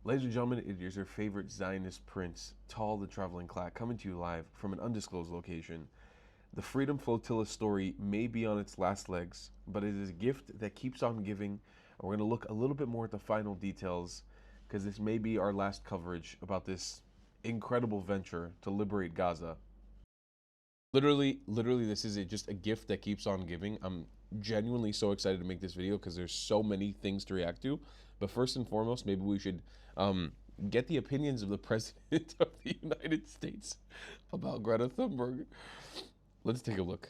Ladies and gentlemen, it is your favorite Zionist prince, Tall the Traveling Clack, coming to you live from an undisclosed location. The Freedom Flotilla story may be on its last legs, but it is a gift that keeps on giving. And we're going to look a little bit more at the final details, because this may be our last coverage about this incredible venture to liberate Gaza. Literally, this is just a gift that keeps on giving. I'm genuinely so excited to make this video because there's so many things to react to. But first and foremost, maybe we should get the opinions of the President of the United States about Greta Thunberg. Let's take a look.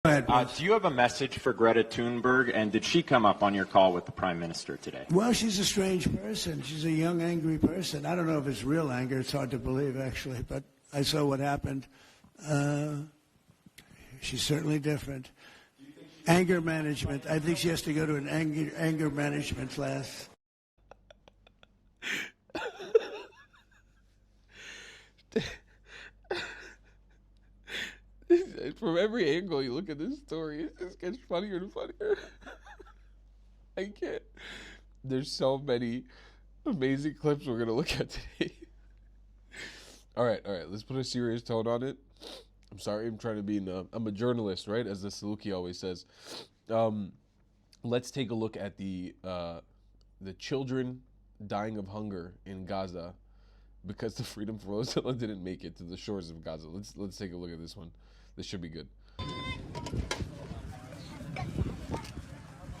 Do you have a message for Greta Thunberg, and did she come up on your call with the Prime Minister today? Well, she's a strange person. She's a young, angry person. I don't know if it's real anger. It's hard to believe, actually, but I saw what happened. She's certainly different. Anger management. I think she has to go to an anger management class. From every angle you look at this story, it just gets funnier and funnier. I can't. There's so many amazing clips we're going to look at today. All right. Let's put a serious tone on it. I'm sorry, I'm trying to be I'm a journalist, right? As the Saluki always says. Let's take a look at the children dying of hunger in Gaza because the Freedom Flotilla didn't make it to the shores of Gaza. Let's take a look at this one. This should be good.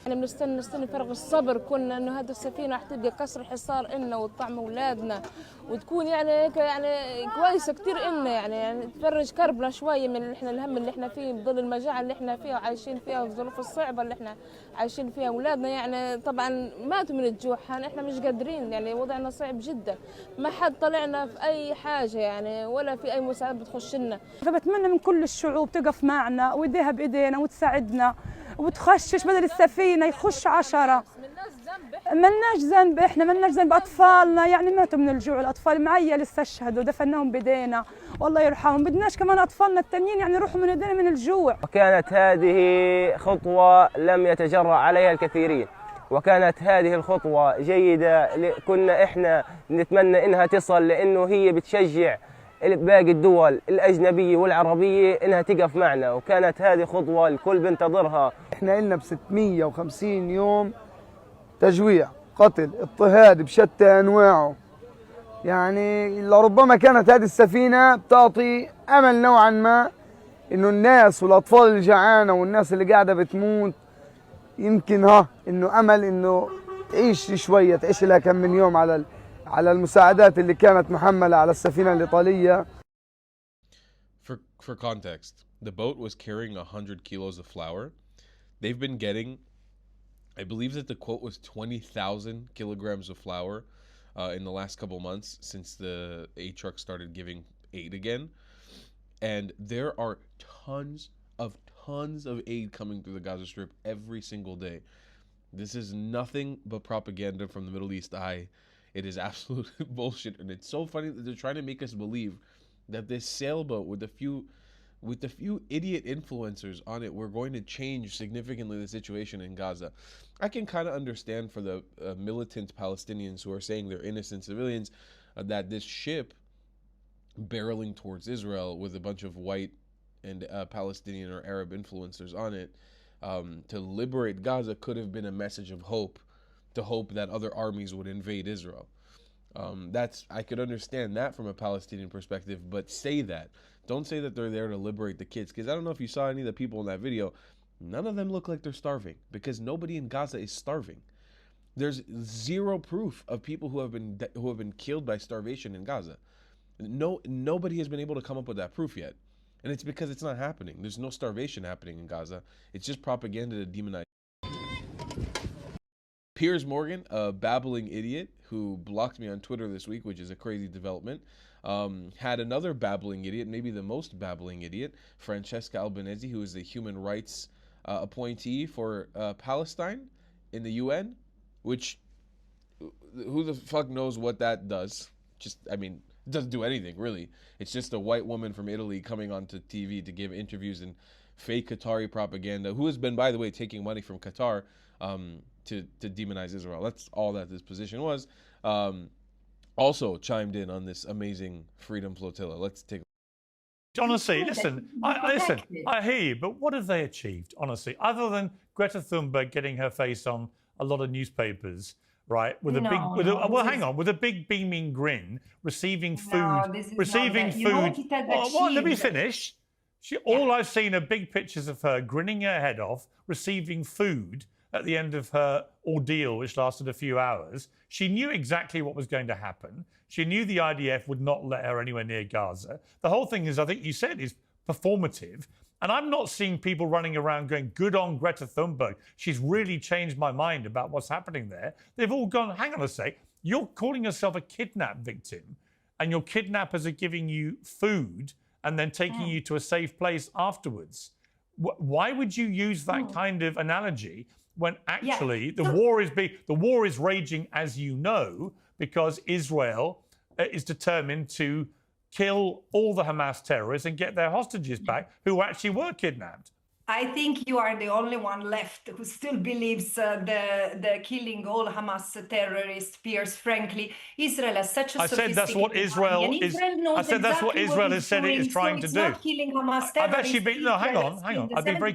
احنا بنستنى فرغ الصبر كنا انه هذه السفينه رح تبقى كسر حصار إلنا وطعم اولادنا وتكون يعني هيك يعني كويسه كثير إلنا يعني تفرج كربنا شويه من احنا الهم اللي احنا فيه بظل المجاعه اللي احنا فيها وعايشين فيها والظروف الصعبه اللي احنا عايشين فيها اولادنا يعني طبعا ماتوا من الجوع احنا مش قادرين يعني وضعنا صعب جدا ما حد طلعنا في اي حاجه يعني ولا في اي مساعده بتخش لنا فبتمنى من كل الشعوب تقف معنا وايديها بايدينا وتساعدنا وتخشش بدل السفينة يخش 10. ملناش ذنب احنا ملناش ذنب اطفالنا يعني ماتوا من الجوع الاطفال معي لسه استشهدوا دفناهم بايدينا والله يرحمهم بدناش كمان اطفالنا التانيين يعني يروحوا من ايدينا من الجوع. وكانت هذه خطوة لم يتجرأ عليها الكثيرين وكانت هذه الخطوة جيدة كنا احنا نتمنى انها تصل لانه هي بتشجع باقي الدول الأجنبية والعربية إنها تقف معنا وكانت هذه خطوة الكل بنتظرها. إحنا إلنا ب650 يوم تجويع قتل اضطهاد بشتى أنواعه يعني لربما كانت هذه السفينة بتعطي أمل نوعا ما إنه الناس والأطفال الجعانة والناس اللي قاعدة بتموت يمكن إنه أمل إنه تعيش شوية تعيش لها كم من يوم على المساعدات اللي كانت محملة على السفينة الإيطالية. For context, the boat was carrying 100 kilos of flour. They've been getting, I believe that the quote was 20,000 kilograms of flour in the last couple months since the aid truck started giving aid again. And there are tons of aid coming through the Gaza Strip every single day. This is nothing but propaganda from the Middle East eye. It is absolute bullshit, and it's so funny that they're trying to make us believe that this sailboat with the few idiot influencers on it, we're going to change significantly the situation in Gaza. I can kind of understand for the militant Palestinians who are saying they're innocent civilians that this ship barreling towards Israel with a bunch of white and Palestinian or Arab influencers on it to liberate Gaza could have been a message of hope. To hope that other armies would invade Israel. I could understand that from a Palestinian perspective, but say that. Don't say that they're there to liberate the kids, because I don't know if you saw any of the people in that video. None of them look like they're starving, because nobody in Gaza is starving. There's zero proof of people who have been killed by starvation in Gaza. Nobody has been able to come up with that proof yet, and it's because it's not happening. There's no starvation happening in Gaza. It's just propaganda to demonize. Piers Morgan, a babbling idiot who blocked me on Twitter this week, which is a crazy development, had another babbling idiot, maybe the most babbling idiot, Francesca Albanese, who is the human rights appointee for Palestine in the UN, which, who the fuck knows what that does? It doesn't do anything, really. It's just a white woman from Italy coming onto TV to give interviews and fake Qatari propaganda, who has been, by the way, taking money from Qatar to demonize Israel. That's all that this position was. Also chimed in on this amazing freedom flotilla. Let's take. Honestly, listen, I hear you, but what have they achieved, honestly, other than Greta Thunberg getting her face on a lot of newspapers, right, with with a big beaming grin, receiving food, let me finish. All I've seen are big pictures of her grinning her head off, receiving food at the end of her ordeal, which lasted a few hours. She knew exactly what was going to happen. She knew the IDF would not let her anywhere near Gaza. The whole thing is, I think you said, is performative. And I'm not seeing people running around going, good on Greta Thunberg. She's really changed my mind about what's happening there. They've all gone, hang on a sec, you're calling yourself a kidnap victim and your kidnappers are giving you food and then taking you to a safe place afterwards. Why would you use that kind of analogy when actually the war is raging, as you know, because Israel is determined to kill all the Hamas terrorists and get their hostages back who actually were kidnapped? I think you are the only one left who still believes the killing all Hamas terrorists, Piers. Frankly, Israel has such a I said that's what Israel is. I said that's what Israel has said it is trying to do. Not killing Hamas terrorists. I've actually been hang on. I've been very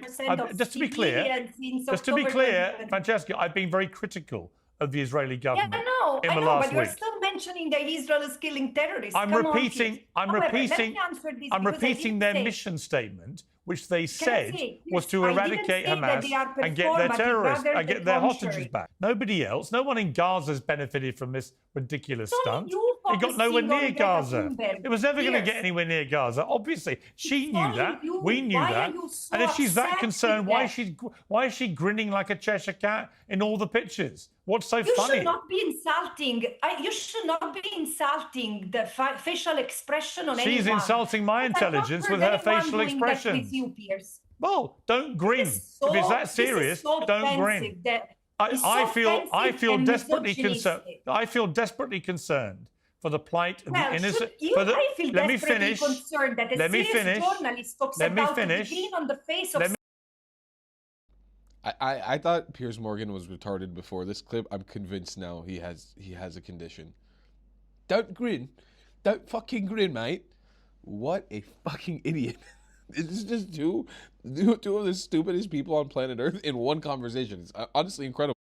just to be clear, Francesca. I've been very critical of the Israeli government in the last week. But you're still mentioning that Israel is killing terrorists. I'm repeating their mission statement, which they said was to eradicate Hamas and get their terrorists and get their hostages back. Nobody else, no one in Gaza has benefited from this ridiculous stunt. It got nowhere near Gaza. It was never going to get anywhere near Gaza. Obviously, she knew that. We knew that. And if she's that concerned, why is she grinning like a Cheshire cat in all the pictures? What's so funny? You should not be insulting. You should not be insulting the facial expression on anyone. She's insulting my intelligence with her facial expressions. Well, don't grin. If it's that serious, don't grin. I feel desperately concerned. I feel desperately concerned for the plight of the innocent. Let me finish. Let me finish. Let me finish. I thought Piers Morgan was retarded before this clip. I'm convinced now he has a condition. Don't grin. Don't fucking grin, mate. What a fucking idiot. This is just two of the stupidest people on planet Earth in one conversation. It's honestly incredible.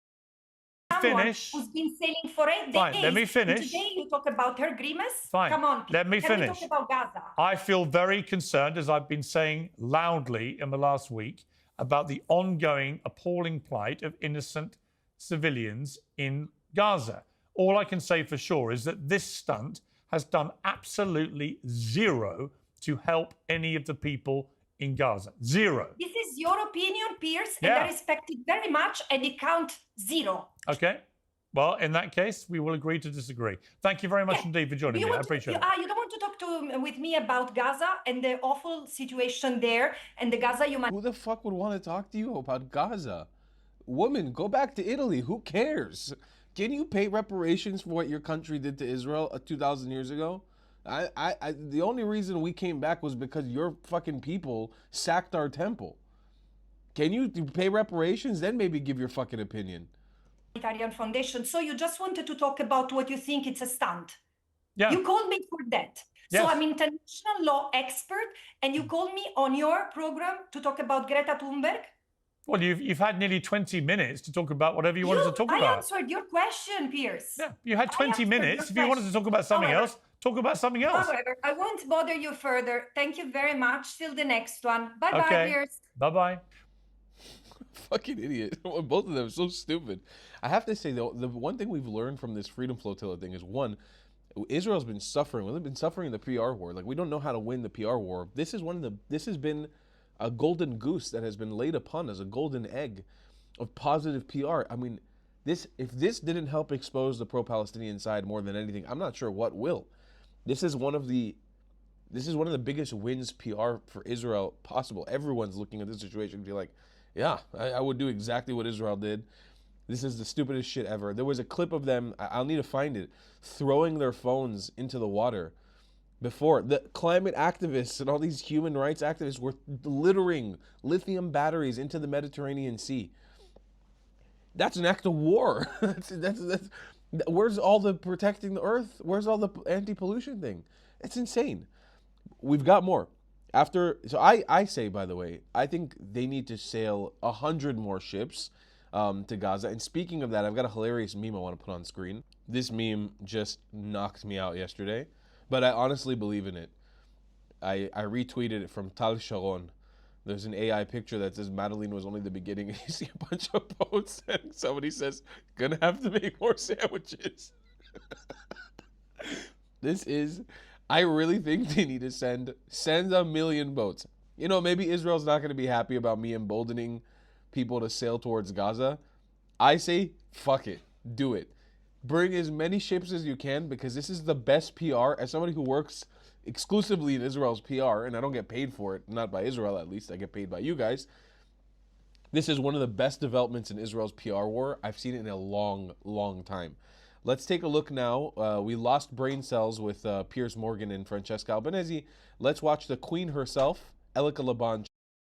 Finish. Who's been sailing for 8 days. Fine, let me finish. And today you talk about her grimace? Fine. Come on. Let me finish. We talk about Gaza? I feel very concerned, as I've been saying loudly in the last week, about the ongoing appalling plight of innocent civilians in Gaza. All I can say for sure is that this stunt has done absolutely zero to help any of the people in Gaza. Zero. This is your opinion, Piers, and I respect it very much, and it counts zero. Okay. Well, in that case, we will agree to disagree. Thank you very much indeed for joining me. I appreciate it. You don't want to talk with me about Gaza and the awful situation there and the Gaza humanitarian... Who the fuck would want to talk to you about Gaza? Woman, go back to Italy. Who cares? Can you pay reparations for what your country did to Israel 2,000 years ago? The only reason we came back was because your fucking people sacked our temple. Can you pay reparations? Then maybe give your fucking opinion. Foundation. So you just wanted to talk about what you think it's a stunt. Yeah. You called me for that. Yes. So I'm international law expert, and you called me on your program to talk about Greta Thunberg. Well, you've had nearly 20 minutes to talk about whatever you wanted to talk about. I answered your question, Piers. Yeah, you had 20 minutes. If you wanted to talk about something else, talk about something else. However, I won't bother you further. Thank you very much. Till the next one. Bye-bye, Piers. Bye-bye. Fucking idiot. Both of them are so stupid. I have to say, though, the one thing we've learned from this Freedom Flotilla thing is, one, Israel's been suffering. We've been suffering the PR war. Like, we don't know how to win the PR war. This has been a golden goose that has been laid upon us, a golden egg of positive PR. I mean, if this didn't help expose the pro-Palestinian side more than anything, I'm not sure what will. This is one of the biggest wins PR for Israel possible. Everyone's looking at this situation and be like, yeah, I would do exactly what Israel did. This is the stupidest shit ever. There was a clip of them, I'll need to find it, throwing their phones into the water. Before, the climate activists and all these human rights activists were littering lithium batteries into the Mediterranean Sea. That's an act of war. Where's all the protecting the earth? Where's all the anti-pollution thing? It's insane. We've got more. So I say, by the way, I think they need to sail 100 more ships to Gaza. And speaking of that, I've got a hilarious meme I want to put on screen. This meme just knocked me out yesterday, but I honestly believe in it. I retweeted it from Tal Sharon. There's an AI picture that says Madeline was only the beginning, and you see a bunch of boats, and somebody says, gonna have to make more sandwiches. I really think they need to send 1 million boats. You know, maybe Israel's not going to be happy about me emboldening people to sail towards Gaza. I say, fuck it. Do it. Bring as many ships as you can, because this is the best PR. As somebody who works exclusively in Israel's PR, and I don't get paid for it, not by Israel at least, I get paid by you guys. This is one of the best developments in Israel's PR war. I've seen it in a long, long time. Let's take a look now. We lost brain cells with Piers Morgan and Francesca Albanese. Let's watch the Queen herself, Elika Laban.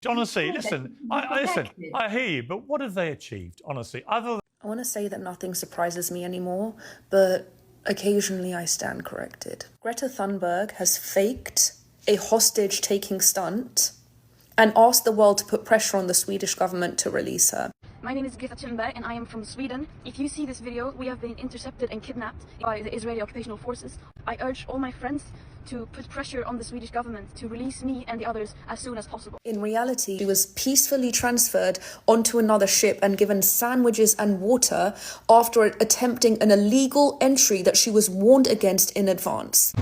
Honestly, listen, I hear you, but what have they achieved, honestly? I want to say that nothing surprises me anymore, but occasionally I stand corrected. Greta Thunberg has faked a hostage-taking stunt and asked the world to put pressure on the Swedish government to release her. My name is Greta Thunberg and I am from Sweden. If you see this video, we have been intercepted and kidnapped by the Israeli occupational forces. I urge all my friends to put pressure on the Swedish government to release me and the others as soon as possible. In reality, she was peacefully transferred onto another ship and given sandwiches and water after attempting an illegal entry that she was warned against in advance.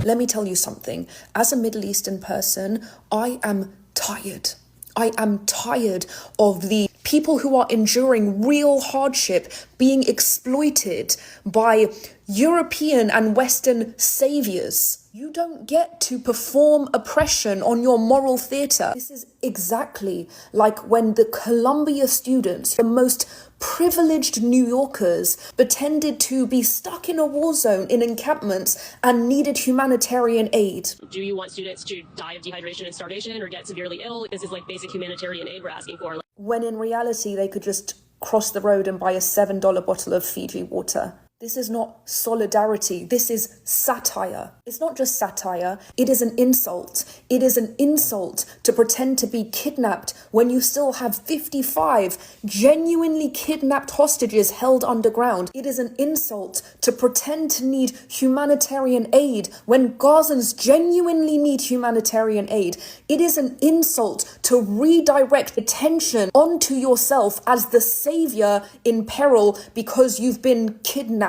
Let me tell you something. As a Middle Eastern person, I am tired. I am tired of the people who are enduring real hardship being exploited by European and Western saviors. You don't get to perform oppression on your moral theatre. This is exactly like when the Columbia students, the most privileged New Yorkers, pretended to be stuck in a war zone in encampments and needed humanitarian aid. Do you want students to die of dehydration and starvation or get severely ill? This is like basic humanitarian aid we're asking for. When in reality, they could just cross the road and buy a $7 bottle of Fiji water. This is not solidarity. This is satire. It's not just satire. It is an insult. It is an insult to pretend to be kidnapped when you still have 55 genuinely kidnapped hostages held underground. It is an insult to pretend to need humanitarian aid when Gazans genuinely need humanitarian aid. It is an insult to redirect attention onto yourself as the savior in peril because you've been kidnapped.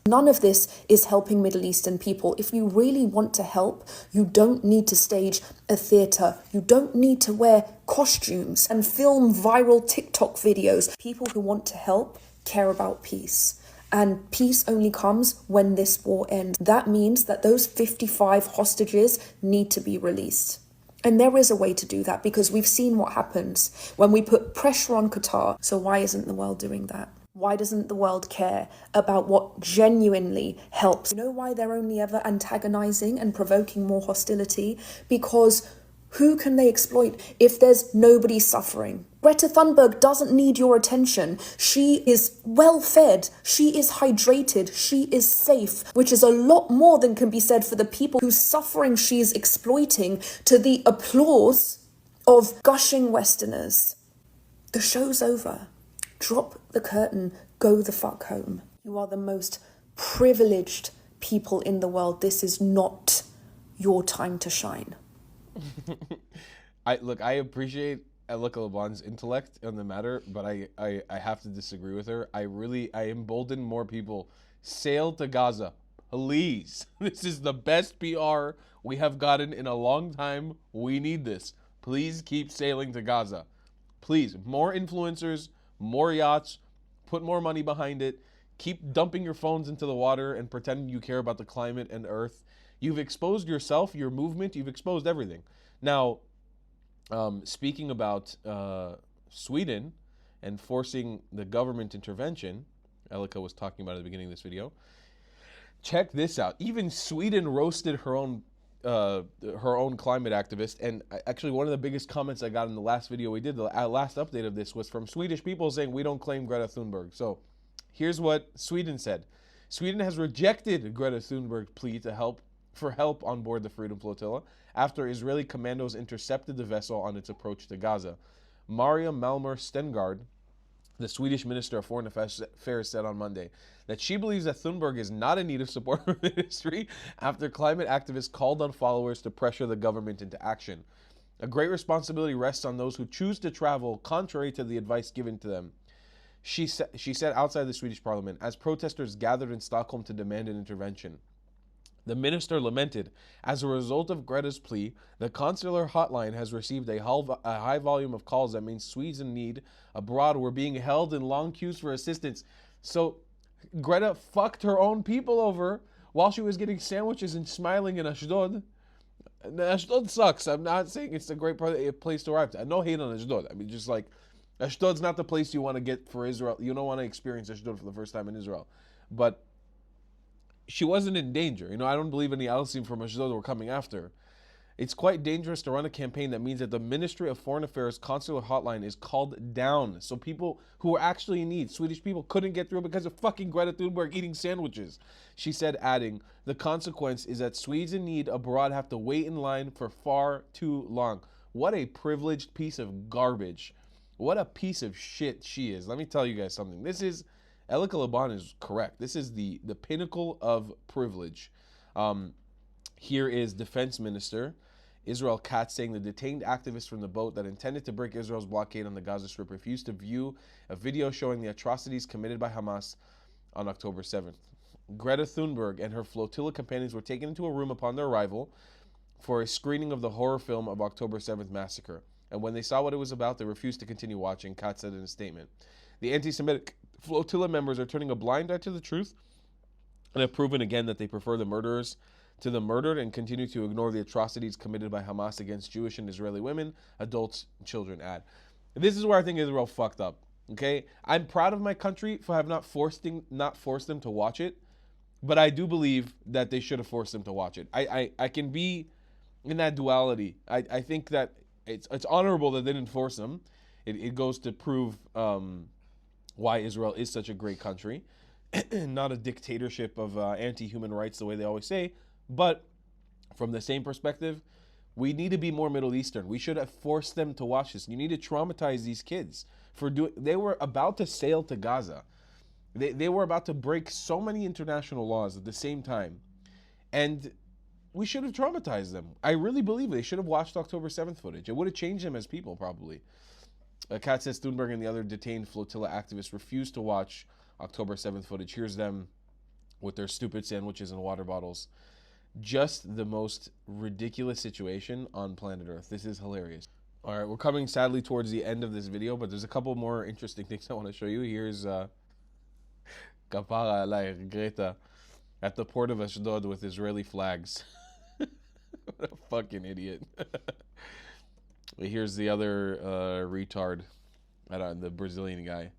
None of this is helping Middle Eastern people. If you really want to help, you don't need to stage a theatre. You don't need to wear costumes and film viral TikTok videos. People who want to help care about peace. And peace only comes when this war ends. That means that those 55 hostages need to be released. And there is a way to do that because we've seen what happens when we put pressure on Qatar. So why isn't the world doing that? Why doesn't the world care about what genuinely helps? You know why they're only ever antagonizing and provoking more hostility? Because who can they exploit if there's nobody suffering? Greta Thunberg doesn't need your attention. She is well fed. She is hydrated. She is safe, which is a lot more than can be said for the people whose suffering she's exploiting to the applause of gushing Westerners. The show's over. Drop the curtain, go the fuck home. You are the most privileged people in the world. This is not your time to shine. I appreciate Elika Laban's intellect on the matter, but I have to disagree with her. I embolden more people. Sail to Gaza, please. This is the best PR we have gotten in a long time. We need this. Please keep sailing to Gaza. Please, more influencers, more yachts, put more money behind it, keep dumping your phones into the water and pretending you care about the climate and earth. You've exposed yourself, your movement, you've exposed everything. Now, speaking about Sweden and forcing the government intervention, Elika was talking about at the beginning of this video, check this out. Even Sweden roasted her own her own climate activist. And actually, one of the biggest comments I got in the last video we did, the last update of this, was from Swedish people saying we don't claim Greta Thunberg. So here's what Sweden said. Sweden has rejected Greta Thunberg's plea for help on board the Freedom Flotilla after Israeli commandos intercepted the vessel on its approach to Gaza. Maria Malmer Stengard, the Swedish Minister of Foreign Affairs, said on Monday that she believes that Thunberg is not in need of support from the ministry after climate activists called on followers to pressure the government into action. A great responsibility rests on those who choose to travel contrary to the advice given to them, she said outside the Swedish parliament as protesters gathered in Stockholm to demand an intervention. The minister lamented, as a result of Greta's plea, the consular hotline has received a high volume of calls that means Swedes in need abroad were being held in long queues for assistance. So Greta fucked her own people over while she was getting sandwiches and smiling in Ashdod. Ashdod sucks. I'm not saying it's a great place to arrive to. No hate on Ashdod. I mean, just like, Ashdod's not the place you want to get for Israel. You don't want to experience Ashdod for the first time in Israel. But she wasn't in danger. You know, I don't believe any Alsim from Ashdod were coming after her. It's quite dangerous to run a campaign that means that the Ministry of Foreign Affairs consular hotline is called down. So people who are actually in need, Swedish people, couldn't get through because of fucking Greta Thunberg eating sandwiches. She said, adding, the consequence is that Swedes in need abroad have to wait in line for far too long. What a privileged piece of garbage. What a piece of shit she is. Let me tell you guys something. This is, Elika Laban is correct. This is the pinnacle of privilege. Here is Defense Minister Israel Katz saying the detained activists from the boat that intended to break Israel's blockade on the Gaza Strip refused to view a video showing the atrocities committed by Hamas on October 7th. Greta Thunberg and her flotilla companions were taken into a room upon their arrival for a screening of the horror film of October 7th massacre. And when they saw what it was about, they refused to continue watching, Katz said in a statement. The anti-Semitic flotilla members are turning a blind eye to the truth and have proven again that they prefer the murderers to the murdered and continue to ignore the atrocities committed by Hamas against Jewish and Israeli women, adults, and children. This is where I think Israel fucked up. Okay, I'm proud of my country for have not forced them to watch it, but I do believe that they should have forced them to watch it. I can be in that duality. I think that it's honorable that they didn't force them. It goes to prove why Israel is such a great country, not a dictatorship of anti-human rights the way they always say. But from the same perspective, we need to be more Middle Eastern. We should have forced them to watch this. You need to traumatize these kids for doing. They were about to sail to Gaza. They were about to break so many international laws at the same time, and we should have traumatized them. I really believe they should have watched October 7th footage. It would have changed them as people, probably. Kat says Thunberg and the other detained flotilla activists refused to watch October 7th footage. Here's them with their stupid sandwiches and water bottles. Just the most ridiculous situation on planet Earth. This is hilarious. All right, we're coming sadly towards the end of this video, but there's a couple more interesting things I want to show you. Here's Kapara Alay, Greta, at the port of Ashdod with Israeli flags. What a fucking idiot. Here's the other retard, the Brazilian guy,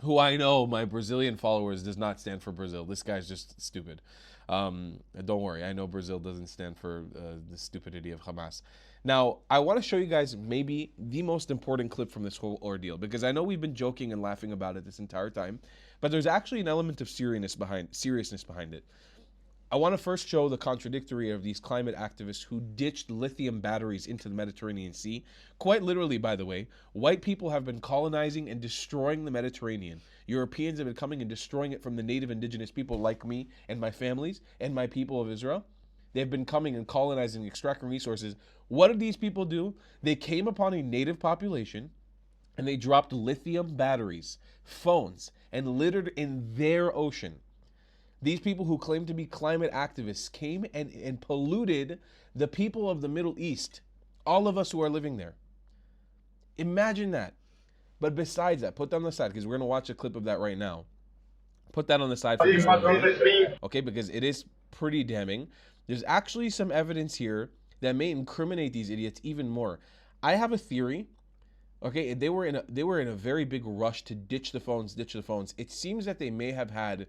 who I know my Brazilian followers does not stand for Brazil. This guy's just stupid. Don't worry, I know Brazil doesn't stand for the stupidity of Hamas. Now, I want to show you guys maybe the most important clip from this whole ordeal, because I know we've been joking and laughing about it this entire time, but there's actually an element of seriousness behind it. I want to first show the contradictory of these climate activists who ditched lithium batteries into the Mediterranean Sea. Quite literally, by the way, white people have been colonizing and destroying the Mediterranean. Europeans have been coming and destroying it from the native indigenous people like me and my families and my people of Israel. They've been coming and colonizing, extracting resources. What did these people do? They came upon a native population and they dropped lithium batteries, phones, and littered in their ocean. These people who claim to be climate activists came and polluted the people of the Middle East, all of us who are living there. Imagine that. But besides that, put that on the side, because we're going to watch a clip of that right now. Put that on the side for this one. Okay, because it is pretty damning. There's actually some evidence here that may incriminate these idiots even more. I have a theory. Okay, they were in a very big rush to ditch the phones. It seems that they may have had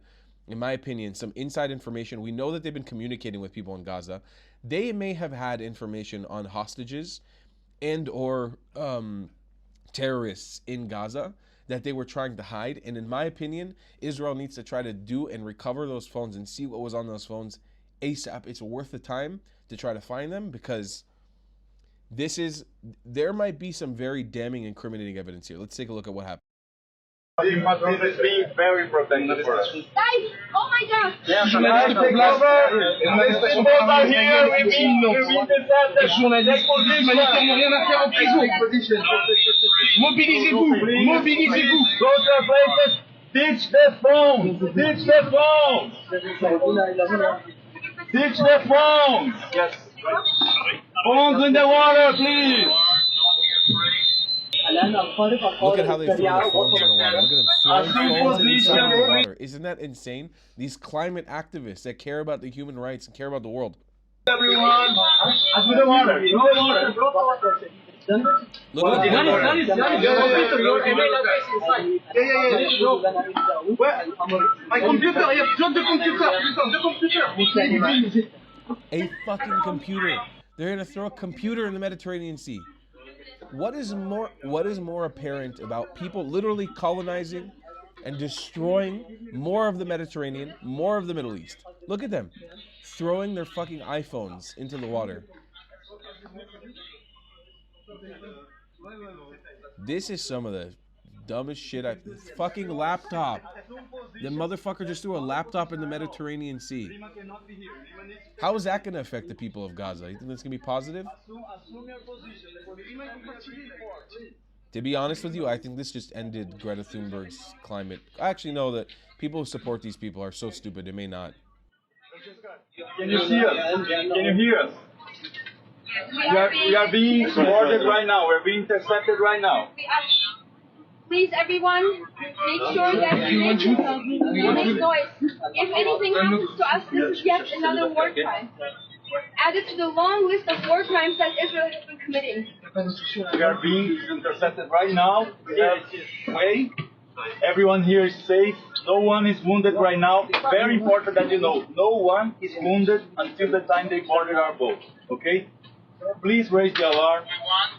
in my opinion, some inside information. We know that they've been communicating with people in Gaza. They may have had information on hostages and or terrorists in Gaza that they were trying to hide. And in my opinion, Israel needs to try to do and recover those phones and see what was on those phones ASAP. It's worth the time to try to find them, because there might be some very damning, incriminating evidence here. Let's take a look at what happened. This is being very protected for us. Guys, oh my God! Guys, take over! These people are here, we've been Mobilisez-vous! Mobilisez-vous! Go to your places! Ditch the phones! Ditch the phones! Ditch the phones! Yes. Phones in the water, please! Look at how they throw the phones in the water. Look at them throwing phones inside the water. Isn't that insane? These climate activists that care about the human rights and care about the world. Everyone, to the water, to the water. Look at My computer, I have dropped the computer. A fucking computer. They're gonna throw a computer in the Mediterranean Sea. What is more apparent about people literally colonizing and destroying more of the Mediterranean, more of the Middle East? Look at them throwing their fucking iPhones into the water. This is some of the dumbest shit fucking laptop. The motherfucker just threw a laptop in the Mediterranean Sea. How is that going to affect the people of Gaza? You think that's going to be positive? To be honest with you, I think this just ended Greta Thunberg's climate. I actually know that people who support these people are so stupid, they may not. Can you see us? Can you hear us? We are being boarded right now. We're being intercepted right now. Please, everyone, make sure that you make noise. If anything happens to us, this is yet another war crime. Added to the long list of war crimes that Israel has been committing. We are being intercepted right now. Way. Everyone here is safe. No one is wounded right now. Very important that you know, no one is wounded until the time they boarded our boat. Okay? Please raise the alarm. We want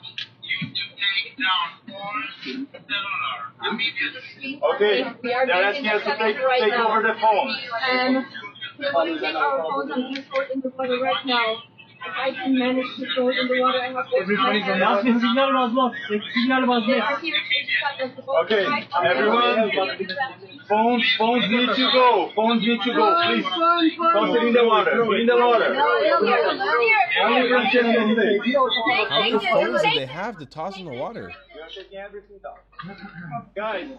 you to take down all cellular immediately. Okay, they're asking us to take over the phones. We're going to take our phones and transport in the water right now. If I can manage to throw it in the water, I have to. Okay, everyone, phones need to go. Phones need to go, please. Toss it in the water. In the water. How many phones do they have to toss in the water? Guys,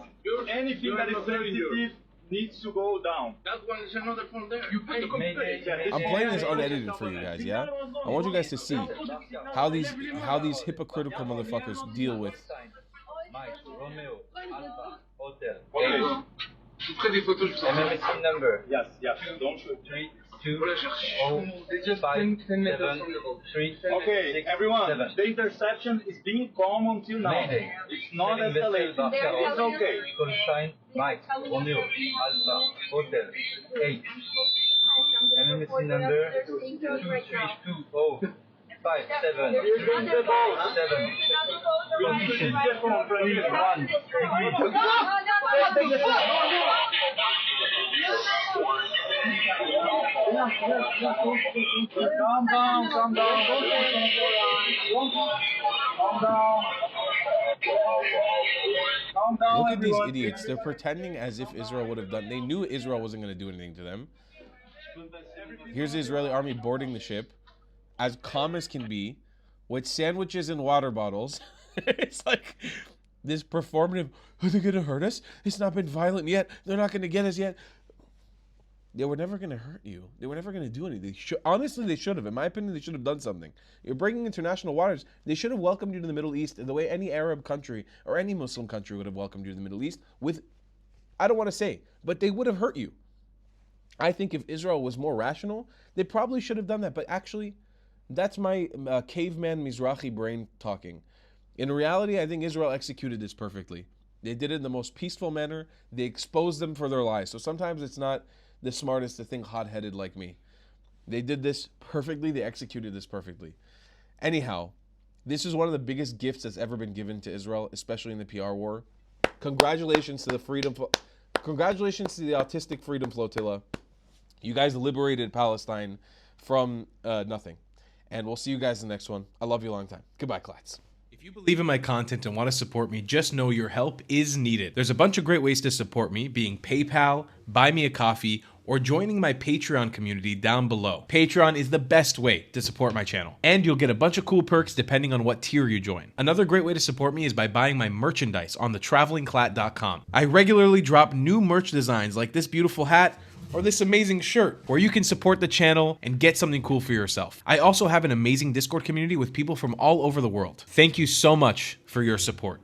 anything that is sensitive needs to go down. That one is another phone there. You put the computer. I'm playing this unedited for you guys, yeah? I want you guys to see how these hypocritical motherfuckers deal with. MMC number. Yes. Don't shoot. 32057 Okay, everyone. The interception is being calm until now. It's not escalating. It's okay. Consign Mike Romeo Alpha Hotel 8. MMC number 2320577. Position 31 degrees. Calm down. Calm down. Look at these idiots. They're pretending as if Israel would have done. They knew Israel wasn't going to do anything to them. Here's the Israeli army boarding the ship, as calm as can be, with sandwiches and water bottles. It's like this performative, are they going to hurt us? It's not been violent yet. They're not going to get us yet. They were never going to hurt you. They were never going to do anything. Honestly, they should have. In my opinion, they should have done something. You're breaking international waters. They should have welcomed you to the Middle East the way any Arab country or any Muslim country would have welcomed you to the Middle East with, I don't want to say, but they would have hurt you. I think if Israel was more rational, they probably should have done that. But actually, that's my caveman Mizrahi brain talking. In reality, I think Israel executed this perfectly. They did it in the most peaceful manner. They exposed them for their lies. So sometimes it's not the smartest to think hot-headed like me. They did this perfectly. They executed this perfectly. Anyhow, this is one of the biggest gifts that's ever been given to Israel, especially in the PR war. Congratulations to the Congratulations to the Autistic Freedom Flotilla. You guys liberated Palestine from nothing. And we'll see you guys in the next one. I love you a long time. Goodbye, Klats. If you believe in my content and want to support me, just know your help is needed. There's a bunch of great ways to support me, being PayPal, Buy Me a Coffee, or joining my Patreon community down below. Patreon is the best way to support my channel, and you'll get a bunch of cool perks depending on what tier you join. Another great way to support me is by buying my merchandise on thetravelingclat.com. I regularly drop new merch designs like this beautiful hat, or this amazing shirt, where you can support the channel and get something cool for yourself. I also have an amazing Discord community with people from all over the world. Thank you so much for your support.